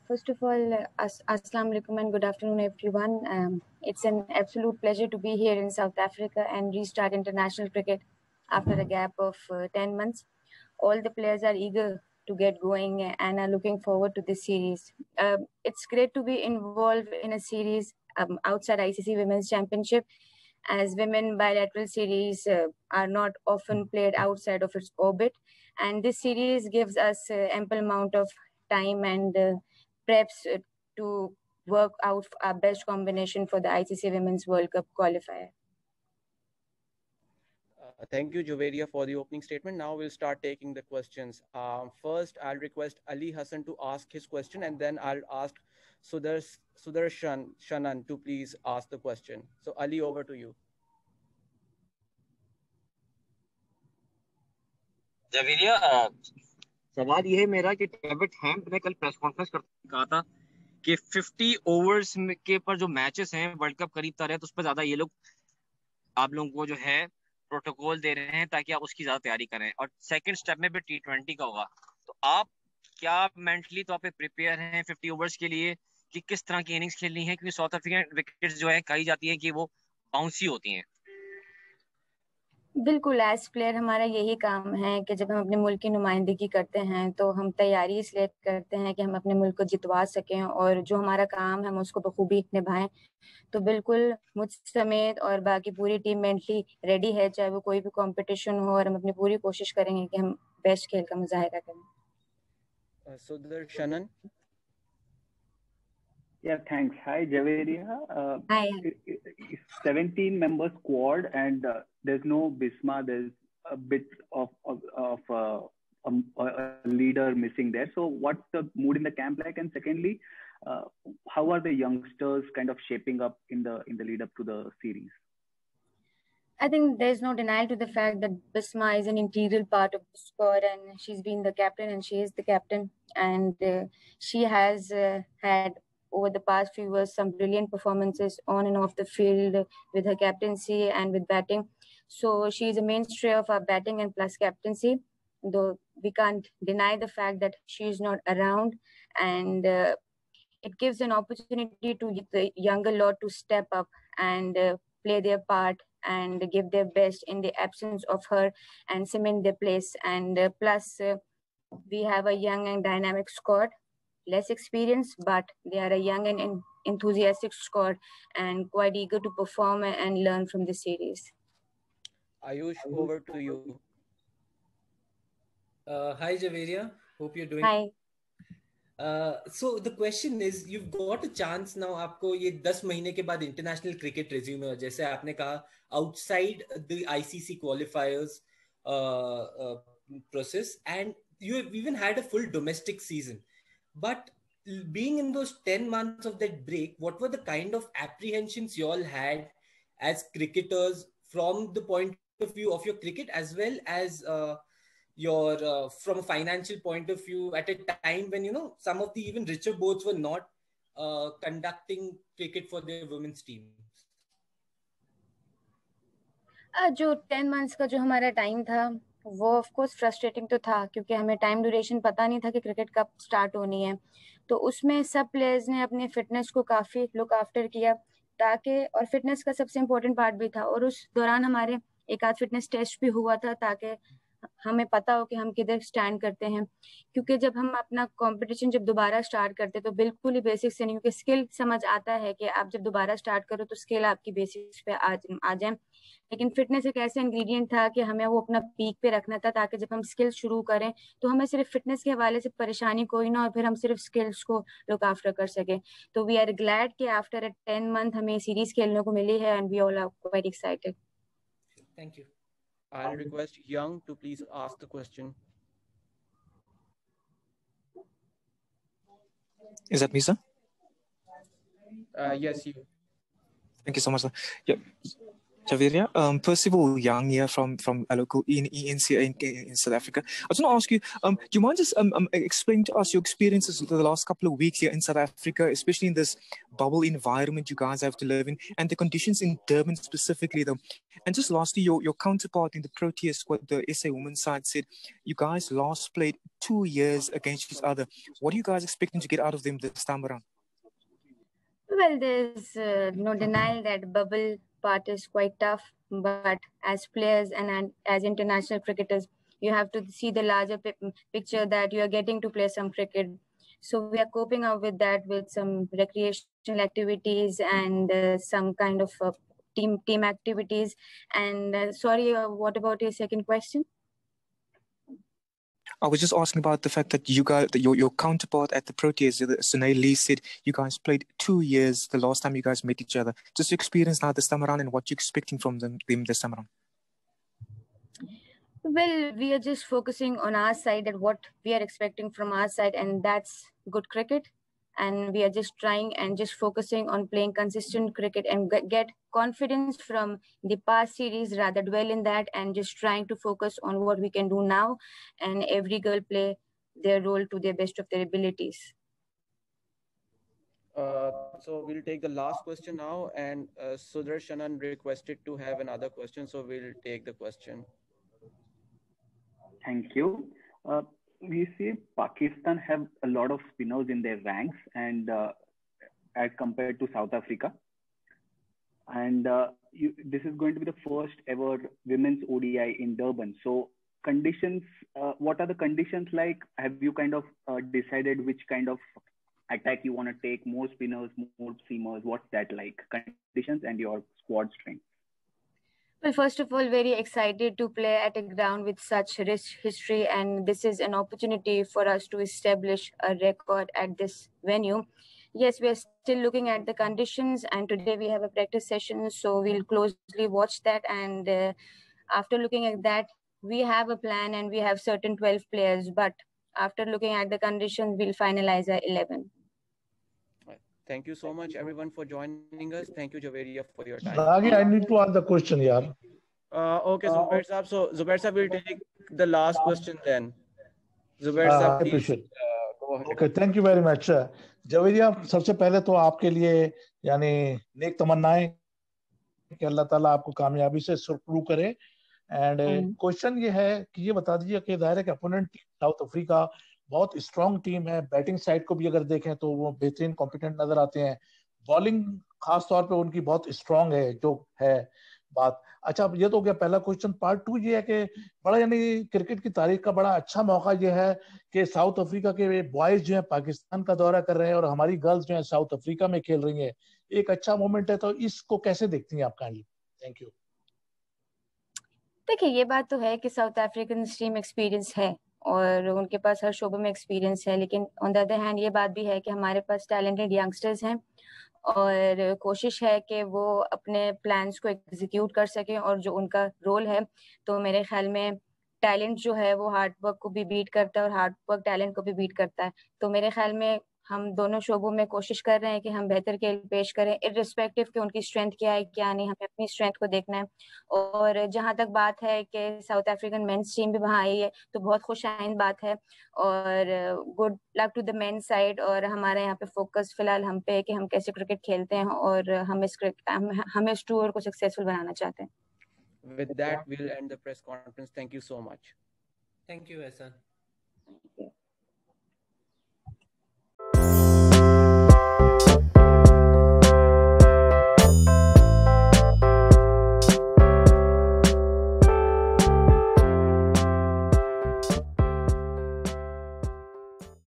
First of all, Assalamu alaikum and good afternoon, everyone. It's an absolute pleasure to be here in South Africa and restart international cricket after a gap of 10 months. All the players are eager to get going and are looking forward to this series. It's great to be involved in a series outside ICC Women's Championship, as women bilateral series are not often played outside of its orbit. And this series gives us ample amount of time and preps to work out our best combination for the ICC Women's World Cup qualifier. Thank you, Javeria, for the opening statement. Now we'll start taking the questions. First, I'll request Ali Hassan to ask his question, and then I'll ask Sudarshan Shanan to please ask the question. So, Ali, over to you. Javeria, सवाल ये है मेरा कि David hemp ने कल press conference करते कहा था कि 50 ओवर्स के पर जो मैचेस हैं वर्ल्ड कप करीब आ रहे हैं, तो उस पर ज्यादा ये लोग आप लोगों को जो है प्रोटोकॉल दे रहे हैं ताकि आप उसकी ज्यादा तैयारी करें, और सेकंड स्टेप में भी T20 का होगा। तो आप क्या मेंटली तो आप प्रिपेयर हैं 50 ओवर्स के लिए कि किस तरह की इनिंग्स खेलनी है, क्योंकि साउथ अफ्रीकन विकेट्स जो है कही जाती है कि वो बाउंसी होती हैं। बिल्कुल, एज प्लेयर हमारा यही काम है कि जब हम अपने मुल्क की नुमाइंदगी करते हैं तो हम तैयारी इसलिए करते हैं कि हम अपने मुल्क को जितवा सकें, और जो हमारा काम है हम उसको बखूबी निभाएं। तो बिल्कुल मुझ समेत और बाकी पूरी टीम मेंटली रेडी है, चाहे वो कोई भी कंपटीशन हो, और हम अपनी पूरी कोशिश करेंगे कि हम बेस्ट खेल का मुजाहिरा करें। Sudarshanan. Yeah, thanks. Hi, Javeria. Hi. 17-member squad, and there's no Bisma. There's a bit of a leader missing there. So, what's the mood in the camp like? And secondly, how are the youngsters kind of shaping up in the lead up to the series? I think there's no denial to the fact that Bisma is an integral part of the squad, and she's been the captain, and she is the captain, and she has had over the past few years some brilliant performances on and off the field with her captaincy and with batting. So she is a mainstay of our batting and plus captaincy, though we can't deny the fact that she is not around, and it gives an opportunity to the younger lot to step up and play their part and give their best in the absence of her and cement their place. And plus, we have a young and dynamic squad, less experience, but they are a young and enthusiastic squad and quite eager to perform and learn from the series. Ayush, over to you. Hi, Javeria. Hope you're doing. Hi. So the question is, you've got a chance now. आपको ये 10 महीने के बाद international cricket resume है, जैसे आपने कहा, outside the ICC qualifiers process, and you have even had a full domestic season. But being in those 10 months of that break, what were the kind of apprehensions you all had as cricketers from the point of view of your cricket, as well as your from a financial point of view, at a time when, you know, some of the even richer boards were not conducting cricket for their women's teams? जो 10 months का जो हमारा time था वो of course frustrating तो था, क्योंकि हमें टाइम ड्यूरेशन पता नहीं था कि क्रिकेट कब स्टार्ट होनी है। तो उसमें सब प्लेयर्स ने अपने फिटनेस को काफी लुक आफ्टर किया, ताकि, और फिटनेस का सबसे इम्पोर्टेंट पार्ट भी था, और उस दौरान हमारे एक आध फिटनेस टेस्ट भी हुआ था ताकि हमें पता हो कि हम किधर स्टैंड करते हैं। क्योंकि जब हम अपना कंपटीशन जब दोबारा स्टार्ट करते तो बिल्कुल ही बेसिक से नहीं, क्योंकि स्किल समझ आता है कि आप जब दोबारा स्टार्ट करो तो स्किल आपकी बेसिक्स पे आ जाए, लेकिन फिटनेस एक ऐसा इंग्रेडिएंट था कि हमें वो अपना पीक पे रखना था, ताकि जब हम स्किल्स शुरू करें तो हमें सिर्फ फिटनेस के हवाले से परेशानी कोई ना, और फिर हम सिर्फ स्किल्स को लुक आफ्टर कर सके। तो वी आर ग्लैड कि आफ्टर अ 10 month हमें सीरीज खेलने को मिली है, and we all are quite excited. Thank you. I'll request Young to please ask the question. Is that me, sir? Yes, you. Thank you so much, sir. Yeah. Javiria, first of all, Yang here from a local ENC in South Africa. I just want to ask you, do you mind just explaining to us your experiences the last couple of weeks here in South Africa, especially in this bubble environment you guys have to live in, and the conditions in Durban specifically, though. And just lastly, your counterpart in the Proteas squad, the SA women's side, said you guys last played 2 years against each other. What are you guys expecting to get out of them this time around? Well, there's no denial that bubble part is quite tough, but as players and as international cricketers, you have to see the larger picture that you are getting to play some cricket. So we are coping up with that with some recreational activities and some kind of team activities. And sorry, what about your second question? I was just asking about the fact that you guys, your counterpart at the Proteas, Sunay Lee, said you guys played 2 years the last time you guys met each other. Just your experience now this time around and what you're expecting from them this time around. Well, we are just focusing on our side and what we are expecting from our side, and that's good cricket. And we are just trying and just focusing on playing consistent cricket and get confidence from the past series, rather dwell in that and just trying to focus on what we can do now, and every girl play their role to the best of their abilities. So we'll take the last question now, and Sudarshanan requested to have another question, so we'll take the question. Thank you. We see Pakistan have a lot of spinners in their ranks, and as compared to South Africa. And this is going to be the first ever women's ODI in Durban. So conditions, what are the conditions like? Have you kind of decided which kind of attack you want to take, more spinners, more seamers? What's that like? Conditions and your squad strength. Well, first of all, very excited to play at a ground with such rich history, and this is an opportunity for us to establish a record at this venue. Yes, we are still looking at the conditions, and today we have a practice session, so we'll closely watch that. And after looking at that, we have a plan and we have certain 12 players, but after looking at the conditions, we'll finalize our 11. Thank you so much, everyone, for joining us. Thank you, Javeria, for your time. Ragi, I need to ask the question, yaar. Okay, Zubair Saab. So, Zubair Saab will take the last question then. Zubair Saab, please, appreciate. Go ahead. Okay, thank you very much. Javeria, सबसे पहले तो आपके लिए यानी नेक तमन्नाएं कि अल्लाह ताला आपको कामयाबी से शुरू करे. एंड क्वेश्चन ये है कि ये बता दीजिए कि जाहिर है कि अपोनेंट साउथ अफ्रीका बहुत स्ट्रॉन्ग टीम है. बैटिंग साइड को भी अगर देखें तो वो बेहतरीन कॉम्पिटेंट नजर आते हैं. बॉलिंग खास तौर पे उनकी बहुत स्ट्रॉन्ग है जो है बात. अच्छा, ये तो हो गया पहला क्वेश्चन. पार्ट 2 ये है कि बड़ा यानी क्रिकेट की तारीख का बड़ा अच्छा मौका ये है कि साउथ अफ्रीका के बॉयज जो है पाकिस्तान का दौरा कर रहे हैं और हमारी गर्ल्स जो है साउथ अफ्रीका में खेल रही हैं. एक अच्छा मोमेंट है, तो इसको कैसे देखती हैं आप? काइंडली. Thank you. देखिए, ये बात तो है कि साउथ अफ्रीकन टीम एक्सपीरियंस है और उनके पास हर शोबे में एक्सपीरियंस है, लेकिन ऑन द अदर हैंड ये बात भी है कि हमारे पास टैलेंटेड यंगस्टर्स हैं और कोशिश है कि वो अपने प्लान्स को एग्जीक्यूट कर सकें. और जो उनका रोल है, तो मेरे ख्याल में टैलेंट जो है वो हार्ड वर्क को भी बीट करता है और हार्ड वर्क टैलेंट को भी बीट करता है. तो मेरे ख्याल में हम दोनों शोबों में कोशिश कर रहे हैं कि हम बेहतर खेल पेश करें, इर्रिस्पेक्टिव कि उनकी स्ट्रेंथ क्या है क्या नहीं. हमें अपनी स्ट्रेंथ को देखना है. और जहां तक बात है कि साउथ अफ्रीकन मेंस टीम भी वहां आई है, तो बहुत खुशाइंद बात है और good luck to the men's side. और हमारे यहाँ पे फोकस फिलहाल हम पे है कि हम कैसे क्रिकेट खेलते हैं और हम इस टूर को सक्सेसफुल बनाना चाहते हैं. With that, we'll end the press conference. Thank you so much. Thank you, Ehsan.